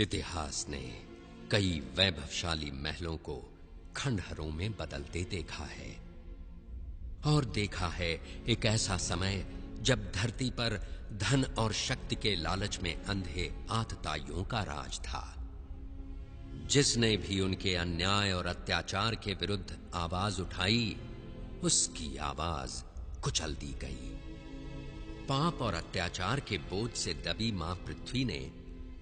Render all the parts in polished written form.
इतिहास ने कई वैभवशाली महलों को खंडहरों में बदलते देखा है, और देखा है एक ऐसा समय जब धरती पर धन और शक्ति के लालच में अंधे आतताइयों का राज था। जिसने भी उनके अन्याय और अत्याचार के विरुद्ध आवाज उठाई, उसकी आवाज कुचल दी गई। पाप और अत्याचार के बोझ से दबी मां पृथ्वी ने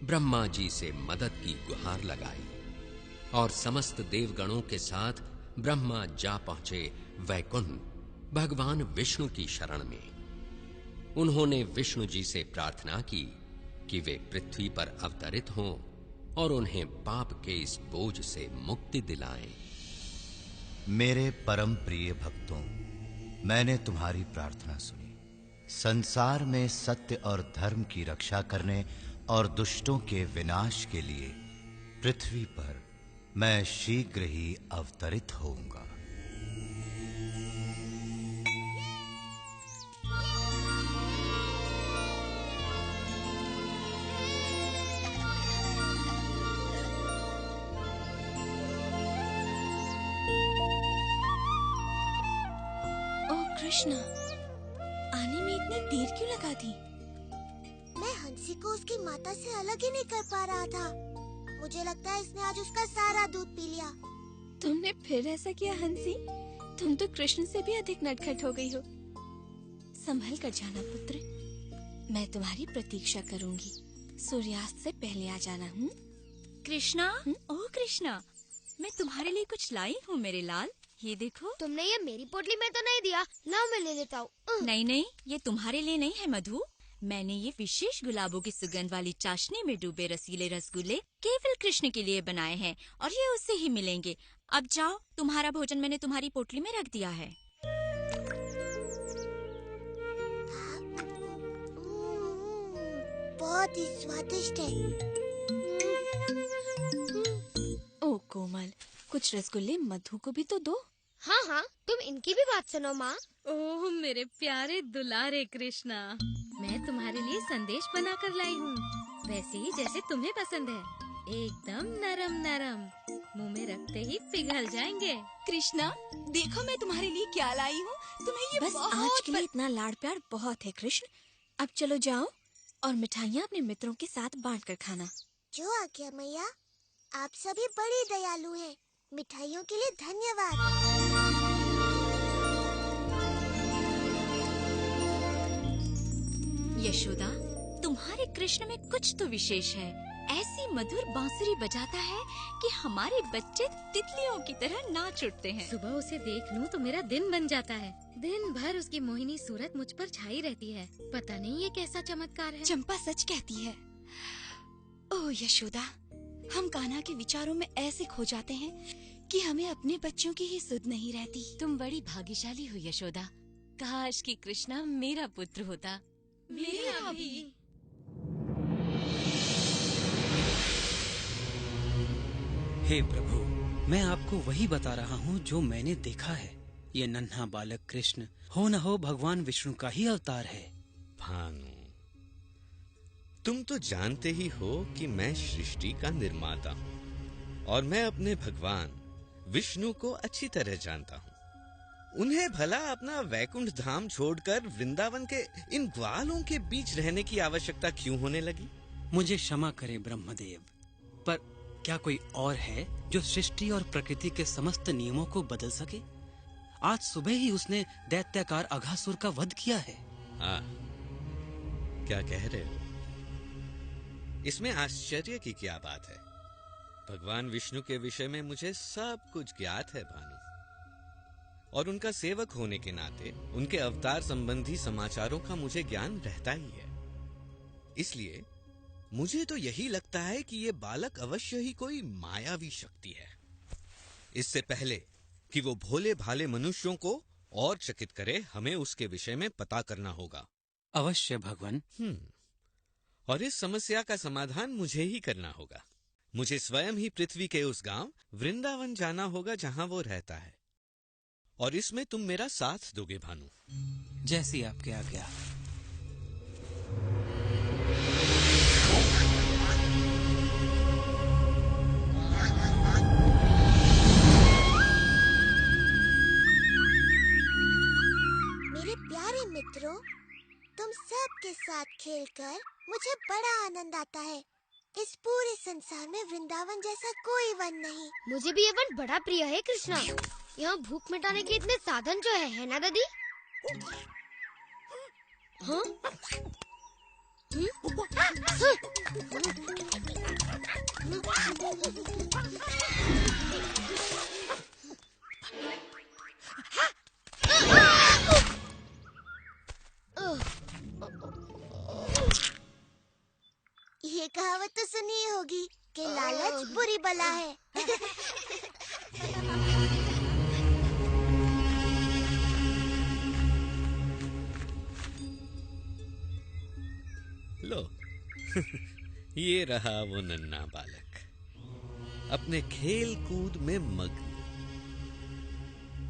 ब्रह्मा जी से मदद की गुहार लगाई, और समस्त देवगणों के साथ ब्रह्मा जा पहुंचे वैकुंठ भगवान विष्णु की शरण में। उन्होंने विष्णु जी से प्रार्थना की कि वे पृथ्वी पर अवतरित हों और उन्हें पाप के इस बोझ से मुक्ति दिलाएं। मेरे परम प्रिय भक्तों, मैंने तुम्हारी प्रार्थना सुनी। संसार में सत्य और धर्म की रक्षा करने और दुष्टों के विनाश के लिए पृथ्वी पर मैं शीघ्र ही अवतरित होऊंगा। कृष्णा, आने में इतनी देर क्यों लगा दी? मैं हंसी को उसकी माता से अलग ही नहीं कर पा रहा था। मुझे लगता है इसने आज उसका सारा दूध पी लिया। तुमने फिर ऐसा किया हंसी? तुम तो कृष्ण से भी अधिक नटखट हो गई हो। संभल कर जाना पुत्र, मैं तुम्हारी प्रतीक्षा करूंगी। सूर्यास्त से पहले आ जाना। कृष्णा, ओह कृष्णा, मैं तुम्हारे लिए कुछ लाई हूँ मेरे लाल। ये देखो। तुमने ये मेरी पोटली में तो नहीं दिया? लाओ मैं ले लेता हूँ। नहीं नहीं, ये तुम्हारे लिए नहीं है मधु। मैंने ये विशेष गुलाबों की सुगंध वाली चाशनी में डूबे रसीले रसगुल्ले केवल कृष्ण के लिए बनाए हैं, और ये उससे ही मिलेंगे। अब जाओ, तुम्हारा भोजन मैंने तुम्हारी पोटली में रख दिया है। बहुत ही स्वादिष्ट है। ओ कोमल, कुछ रसगुल्ले मधु को भी तो दो। हाँ हाँ, तुम इनकी भी बात सुनो माँ। ओह मेरे प्यारे दुलारे कृष्णा, मैं तुम्हारे लिए संदेश बनाकर लाई हूँ, वैसे ही जैसे तुम्हें पसंद है। एकदम नरम नरम, मुंह में रखते ही पिघल जाएंगे। कृष्णा, देखो मैं तुम्हारे लिए क्या लाई हूँ। तुम्हें ये बस आज के लिए इतना लाड़ प्यार बहुत है कृष्ण। अब चलो जाओ और मिठाइयाँ अपने मित्रों के साथ बांट कर खाना। जो आज्ञा मैया। आप सभी बड़ी दयालु हैं। मिठाइयों के लिए धन्यवाद। यशोदा, तुम्हारे कृष्ण में कुछ तो विशेष है। ऐसी मधुर बांसुरी बजाता है कि हमारे बच्चे तितलियों की तरह नाच उठते हैं। सुबह उसे देख लूं तो मेरा दिन बन जाता है। दिन भर उसकी मोहिनी सूरत मुझ पर छाई रहती है। पता नहीं ये कैसा चमत्कार है। चंपा सच कहती है। ओह यशोदा, हम कान्हा के विचारों में ऐसे खो जाते हैं कि हमें अपने बच्चों की ही सुध नहीं रहती। तुम बड़ी भाग्यशाली हो यशोदा। काश कि कृष्णा मेरा पुत्र होता। मेरा भी। हे प्रभु, मैं आपको वही बता रहा हूँ जो मैंने देखा है। ये नन्हा बालक कृष्ण हो न हो भगवान विष्णु का ही अवतार है। भानु, तुम तो जानते ही हो कि मैं सृष्टि का निर्माता हूँ, और मैं अपने भगवान विष्णु को अच्छी तरह जानता हूँ। उन्हें भला अपना वैकुंठ धाम छोड़कर वृंदावन के इन ग्वालों के बीच रहने की आवश्यकता क्यों होने लगी? मुझे क्षमा करे ब्रह्मदेव, पर क्या कोई और है जो सृष्टि और प्रकृति के समस्त नियमों को बदल सके? आज सुबह ही उसने दैत्याकार अघासुर का वध किया है। क्या कह रहे हो? इसमें आश्चर्य की क्या बात है? भगवान विष्णु के विषय में मुझे सब कुछ ज्ञात है भानु, और उनका सेवक होने के नाते उनके अवतार संबंधी समाचारों का मुझे ज्ञान रहता ही है। इसलिए मुझे तो यही लगता है कि ये बालक अवश्य ही कोई मायावी शक्ति है। इससे पहले कि वो भोले भाले मनुष्यों को और चकित करे, हमें उसके विषय में पता करना होगा। अवश्य भगवान। और इस समस्या का समाधान मुझे ही करना होगा। मुझे स्वयं ही पृथ्वी के उस गांव वृंदावन जाना होगा जहां वो रहता है, और इसमें तुम मेरा साथ दोगे भानु। जैसी आपके आज्ञा। मित्रों, तुम सब के साथ खेलकर मुझे बड़ा आनंद आता है। इस पूरे संसार में वृंदावन जैसा कोई वन नहीं। मुझे भी ये वन बड़ा प्रिय है कृष्णा। यहाँ भूख मिटाने के इतने साधन जो है ना दादी? हाँ? ये कहावत तो सुनी होगी कि लालच बुरी बला है। लो ये रहा वो नन्हा बालक, अपने खेल कूद में मग्न।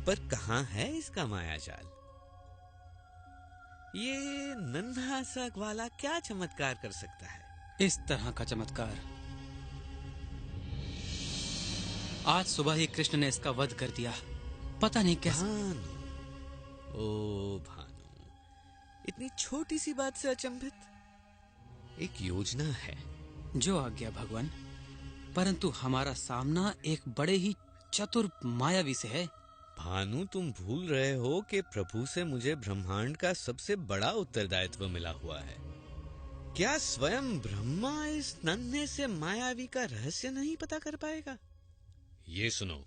पर कहाँ है इसका मायाजाल? ये नन्हा सा ग्वाला क्या चमत्कार कर सकता है? इस तरह का चमत्कार आज सुबह ही कृष्ण ने इसका वध कर दिया। पता नहीं कैसे। भानु, ओ भानु, इतनी छोटी सी बात से अचंभित? एक योजना है। जो आज्ञा भगवान, परंतु हमारा सामना एक बड़े ही चतुर मायावी से है। भानु, तुम भूल रहे हो कि प्रभु से मुझे ब्रह्मांड का सबसे बड़ा उत्तरदायित्व मिला हुआ है। क्या स्वयं ब्रह्मा इस नन्हे से मायावी का रहस्य नहीं पता कर पाएगा? ये सुनो।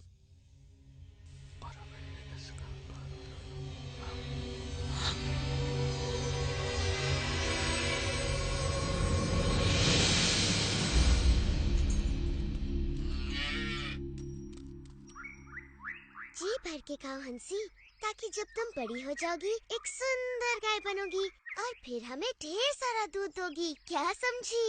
जी भर के खाओ हंसी, ताकि जब तुम बड़ी हो जाओगी एक सुंदर गाय बनोगी और फिर हमें ढेर सारा दूध दोगी। क्या समझी?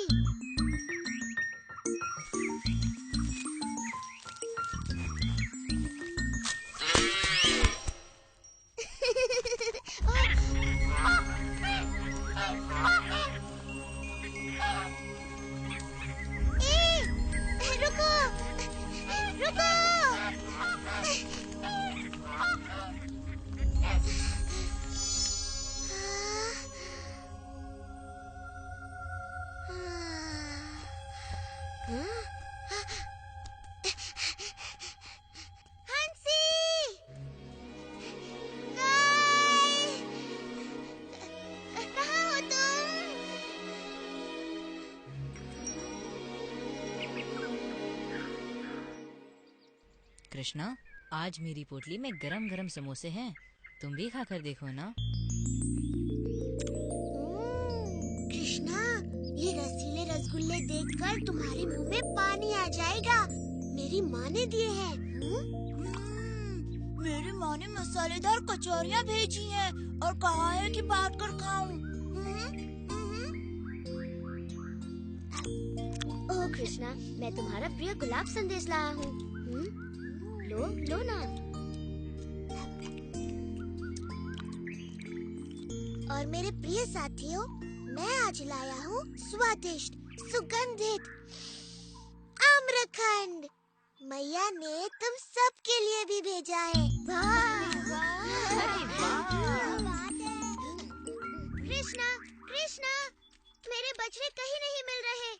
रुको, रुको। कृष्णा, आज मेरी पोटली में गरम गरम समोसे हैं, तुम भी खाकर देखो ना। कृष्णा, ये रसीले रसगुल्ले देखकर तुम्हारे मुंह में पानी आ जाएगा। मेरी माँ ने दिए हैं। मेरी माँ ने मसालेदार कचौरियाँ भेजी हैं और कहा है कि बांट कर खाऊं। ओह कृष्णा, मैं तुम्हारा प्रिय गुलाब संदेश लाया हूँ। लो लो ना। और मेरे प्रिय साथियों, मैं आज लाया हूँ स्वादिष्ट सुगंधित आम्रखंड। मैया ने तुम सब के लिए भी भेजा है। कृष्णा, कृष्णा, मेरे बछड़े कहीं नहीं मिल रहे।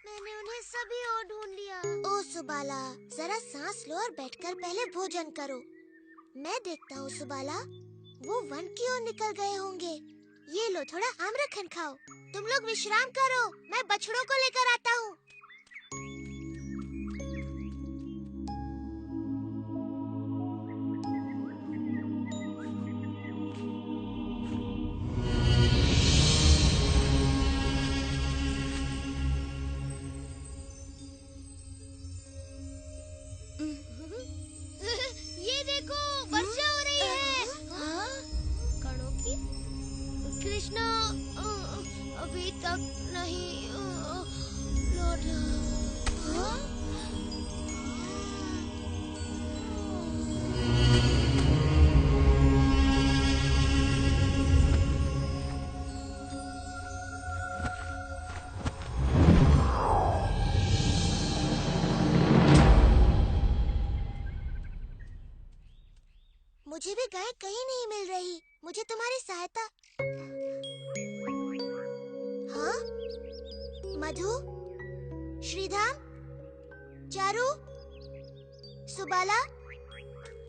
मैंने उन्हें सभी ओर ढूंढ लिया। ओ सुबाला, जरा सांस लो और बैठकर पहले भोजन करो। मैं देखता हूँ सुबाला, वो वन की ओर निकल गए होंगे। ये लो, थोड़ा आम्रखंड खाओ। तुम लोग विश्राम करो, मैं बछड़ों को लेकर आता हूँ। ये देखो, वर्षा हो रही है। कणों की? कृष्णा अभी तक नहीं लौट मुझे भी गाय कहीं नहीं मिल रही। मुझे तुम्हारी सहायता। हाँ? मधु, श्रीधाम, चारू, सुबाला,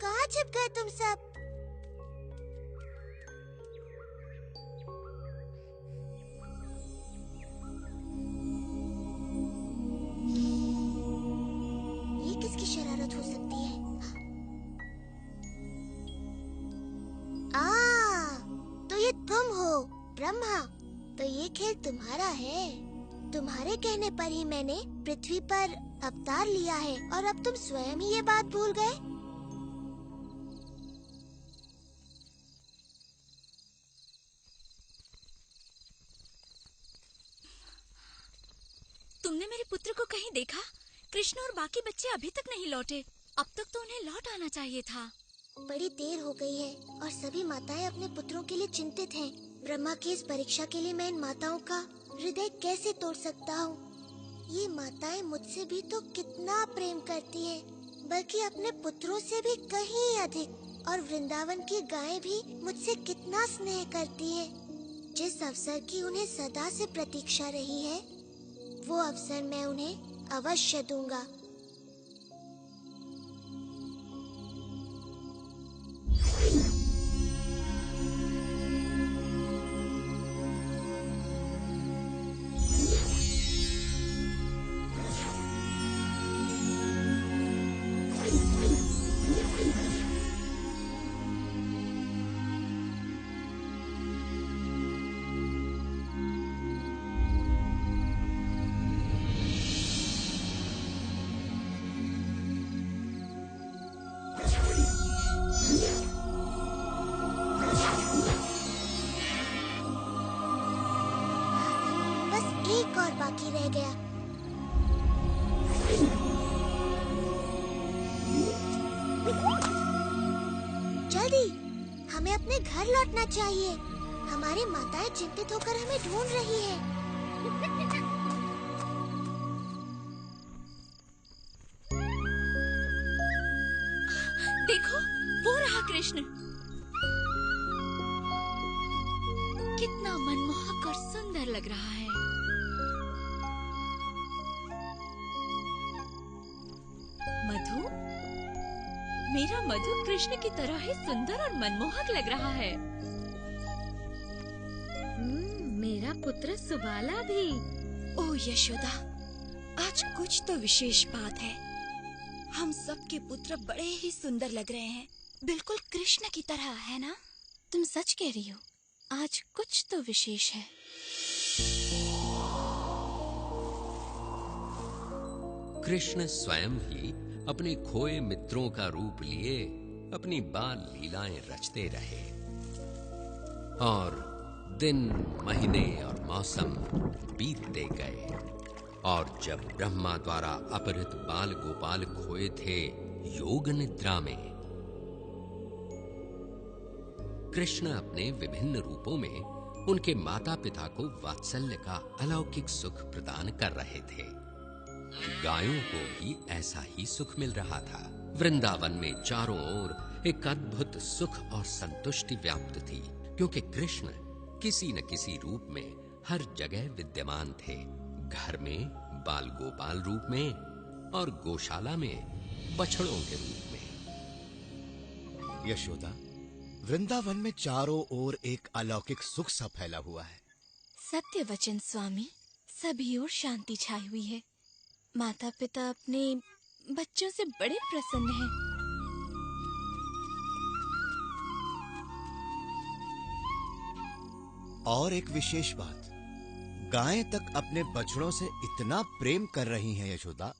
कहाँ छिप गए तुम सब? ये किसकी शरारत हो सकती है? तो ये तुम हो ब्रह्मा। तो ये खेल तुम्हारा है। तुम्हारे कहने पर ही मैंने पृथ्वी पर अवतार लिया है और अब तुम स्वयं ही ये बात भूल गए। तुमने मेरे पुत्र को कहीं देखा? कृष्ण और बाकी बच्चे अभी तक नहीं लौटे। अब तक तो उन्हें लौट आना चाहिए था। बड़ी देर हो गई है और सभी माताएं अपने पुत्रों के लिए चिंतित हैं। ब्रह्मा की इस परीक्षा के लिए मैं इन माताओं का हृदय कैसे तोड़ सकता हूँ? ये माताएं मुझसे भी तो कितना प्रेम करती हैं, बल्कि अपने पुत्रों से भी कहीं अधिक। और वृंदावन की गायें भी मुझसे कितना स्नेह करती हैं। जिस अवसर की उन्हें सदा से प्रतीक्षा रही है, वो अवसर मैं उन्हें अवश्य दूंगा। एक और बाकी रह गया। जल्दी, हमें अपने घर लौटना चाहिए। हमारी माताएं चिंतित होकर हमें ढूंढ रही हैं। देखो, वो रहा कृष्ण। कितना मनमोहक और सुंदर लग रहा है। मधु, मेरा मधु कृष्ण की तरह ही सुंदर और मनमोहक लग रहा है। मेरा पुत्र सुबाला भी। ओ यशोदा, आज कुछ तो विशेष बात है। हम सबके पुत्र बड़े ही सुंदर लग रहे हैं, बिल्कुल कृष्ण की तरह, है ना? तुम सच कह रही हो, आज कुछ तो विशेष है। कृष्ण स्वयं ही अपने खोए मित्रों का रूप लिए अपनी बाल लीलाएं रचते रहे और दिन, महीने और मौसम बीतते गए। और जब ब्रह्मा द्वारा अपहृत बाल गोपाल खोए थे योग निद्रा में, कृष्ण अपने विभिन्न रूपों में उनके माता पिता को वात्सल्य का अलौकिक सुख प्रदान कर रहे थे। गायों को भी ऐसा ही सुख मिल रहा था। वृंदावन में चारों ओर एक अद्भुत सुख और संतुष्टि व्याप्त थी, क्योंकि कृष्ण किसी न किसी रूप में हर जगह विद्यमान थे। घर में बाल गोपाल रूप में और गौशाला में बछड़ों के रूप में। यशोदा, वृंदावन में चारों ओर एक अलौकिक सुख सा फैला हुआ है। सत्य वचन स्वामी, सभी ओर शांति छाई हुई है। माता पिता अपने बच्चों से बड़े प्रसन्न हैं। और एक विशेष बात, गायें तक अपने बछड़ों से इतना प्रेम कर रही हैं यशोदा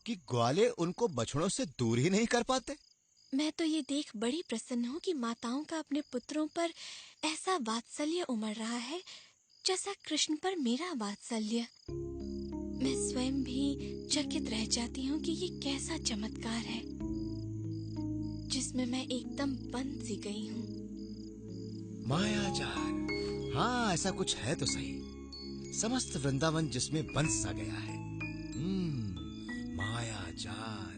कि ग्वाले उनको बछड़ों से दूर ही नहीं कर पाते। मैं तो ये देख बड़ी प्रसन्न हूँ कि माताओं का अपने पुत्रों पर ऐसा वात्सल्य उमड़ रहा है जैसा कृष्ण पर मेरा वात्सल्य। मैं स्वयं भी चकित रह जाती हूँ कि ये कैसा चमत्कार है जिसमें मैं एकदम बंध सी गई हूँ। मायाजाल, हाँ ऐसा कुछ है तो सही। समस्त वृंदावन जिसमें बंध सा गया है। मायाजाल।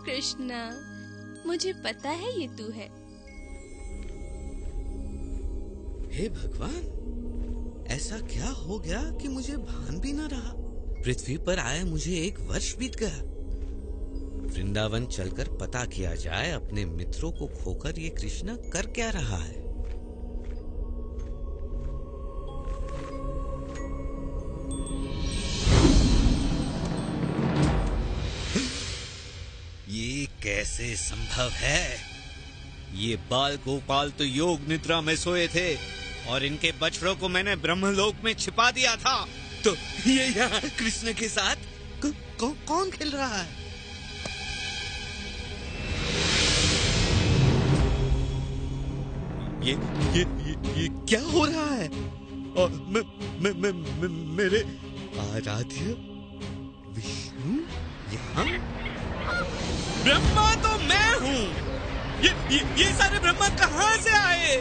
कृष्णा, मुझे पता है ये तू है। हे भगवान, ऐसा क्या हो गया कि मुझे भान भी न रहा। पृथ्वी पर आए मुझे 1 वर्ष बीत गया। वृंदावन चलकर पता किया जाए अपने मित्रों को खोकर ये कृष्ण कर क्या रहा है। ये कैसे संभव है? ये बाल गोपाल तो योग निद्रा में सोए थे और इनके बछड़ों को मैंने ब्रह्मलोक में छिपा दिया था। तो ये यहाँ कृष्ण के साथ कौन खेल रहा है? ये क्या हो रहा है? और मेरे आराध्य विष्णु यहाँ? ब्रह्मा तो मैं हूँ। ये सारे ब्रह्मा कहाँ से आए?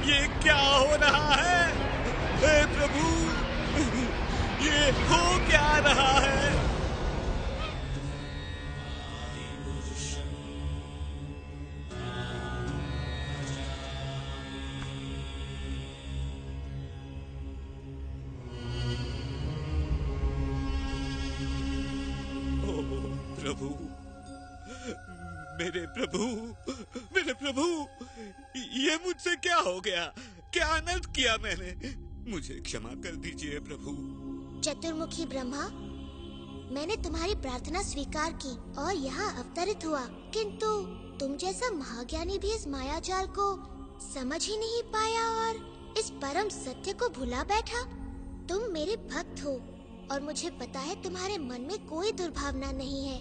ये क्या हो रहा है? हे प्रभु, ये हो क्या रहा है? प्रभु, मेरे प्रभु, ये मुझसे क्या हो गया? क्या अनर्थ किया मैंने? मुझे क्षमा कर दीजिए प्रभु। चतुर्मुखी ब्रह्मा, मैंने तुम्हारी प्रार्थना स्वीकार की और यहाँ अवतरित हुआ, किंतु तुम जैसा महाज्ञानी भी इस माया जाल को समझ ही नहीं पाया और इस परम सत्य को भुला बैठा। तुम मेरे भक्त हो और मुझे पता है तुम्हारे मन में कोई दुर्भावना नहीं है,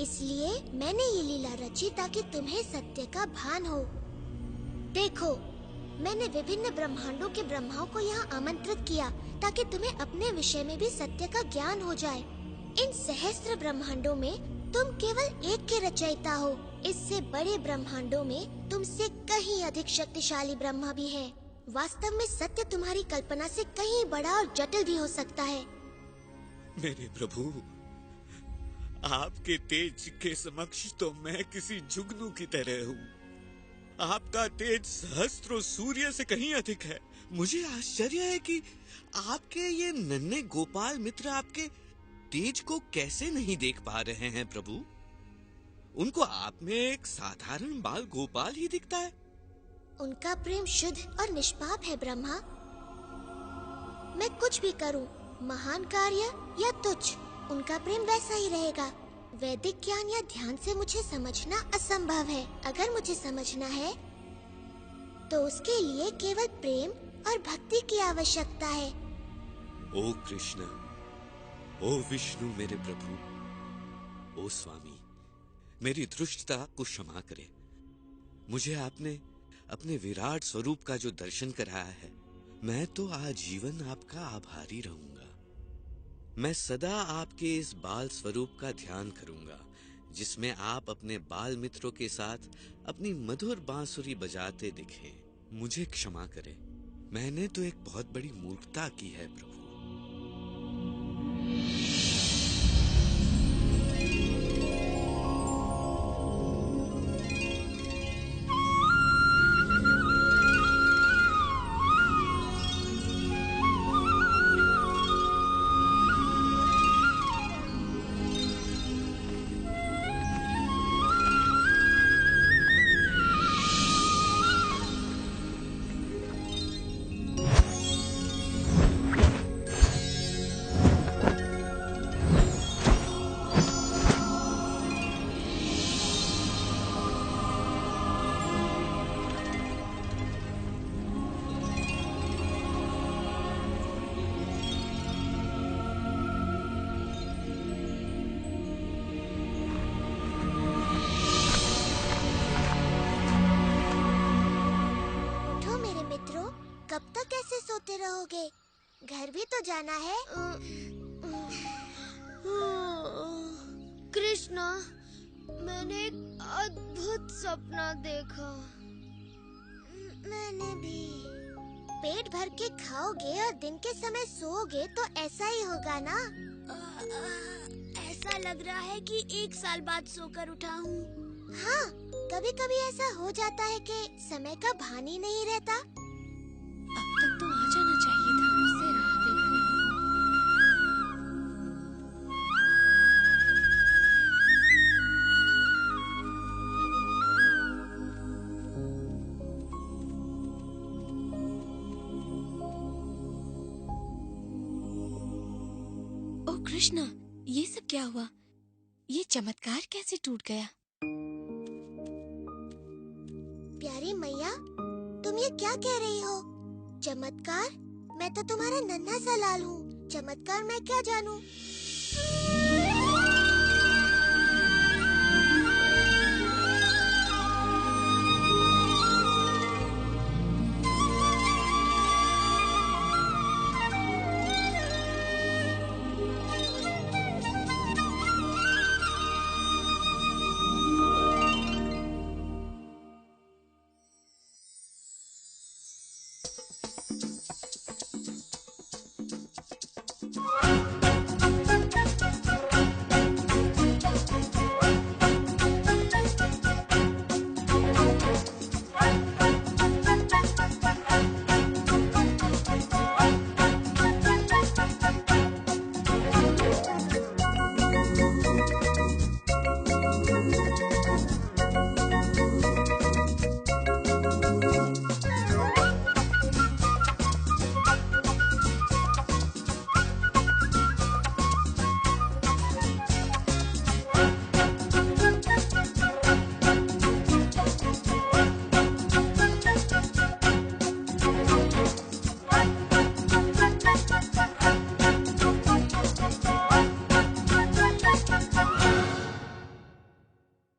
इसलिए मैंने ये लीला रची ताकि तुम्हें सत्य का भान हो। देखो, मैंने विभिन्न ब्रह्मांडों के ब्रह्माओं को यहाँ आमंत्रित किया ताकि तुम्हें अपने विषय में भी सत्य का ज्ञान हो जाए। इन सहस्त्र ब्रह्मांडों में तुम केवल एक के रचयिता हो। इससे बड़े ब्रह्मांडों में तुमसे कहीं अधिक शक्तिशाली ब्रह्मा भी है। वास्तव में सत्य तुम्हारी कल्पना से कहीं बड़ा और जटिल भी हो सकता है। मेरे प्रभु, आपके तेज के समक्ष तो मैं किसी जुगनू की तरह हूँ। आपका तेज सहस्त्रों सूर्य से कहीं अधिक है। मुझे आश्चर्य है कि आपके ये नन्हे गोपाल मित्र आपके तेज को कैसे नहीं देख पा रहे हैं प्रभु। उनको आप में एक साधारण बाल गोपाल ही दिखता है। उनका प्रेम शुद्ध और निष्पाप है ब्रह्मा। मैं कुछ भी करूं, महान कार्य या तुच्छ, उनका प्रेम वैसा ही रहेगा। वैदिक ज्ञान या ध्यान से मुझे समझना असंभव है। अगर मुझे समझना है तो उसके लिए केवल प्रेम और भक्ति की आवश्यकता है। ओ कृष्ण, ओ विष्णु मेरे प्रभु, ओ स्वामी, मेरी दुष्टता को क्षमा करे। मुझे आपने अपने विराट स्वरूप का जो दर्शन कराया है, मैं तो आजीवन आपका आभारी रहूंगा। मैं सदा आपके इस बाल स्वरूप का ध्यान करूंगा, जिसमें आप अपने बाल मित्रों के साथ अपनी मधुर बांसुरी बजाते दिखे। मुझे क्षमा करें, मैंने तो एक बहुत बड़ी मूर्खता की है प्रभु। घर भी तो जाना है। कृष्णा, मैंने एक अद्भुत सपना देखा। मैंने भी। पेट भर के खाओगे और दिन के समय सोओगे तो ऐसा ही होगा ना? ऐसा लग रहा है कि 1 साल बाद सोकर उठा हूँ। हाँ, कभी कभी ऐसा हो जाता है कि समय का भान ही नहीं रहता। अब तक तो आ जाना चाहिए था। से राह देख रही हूँ। ओ कृष्णा, ये सब क्या हुआ? ये चमत्कार कैसे टूट गया? प्यारी मैया, तुम ये क्या कह रही हो? चमत्कार? मैं तो तुम्हारा नन्हा सा लाल हूँ। चमत्कार मैं क्या जानूँ?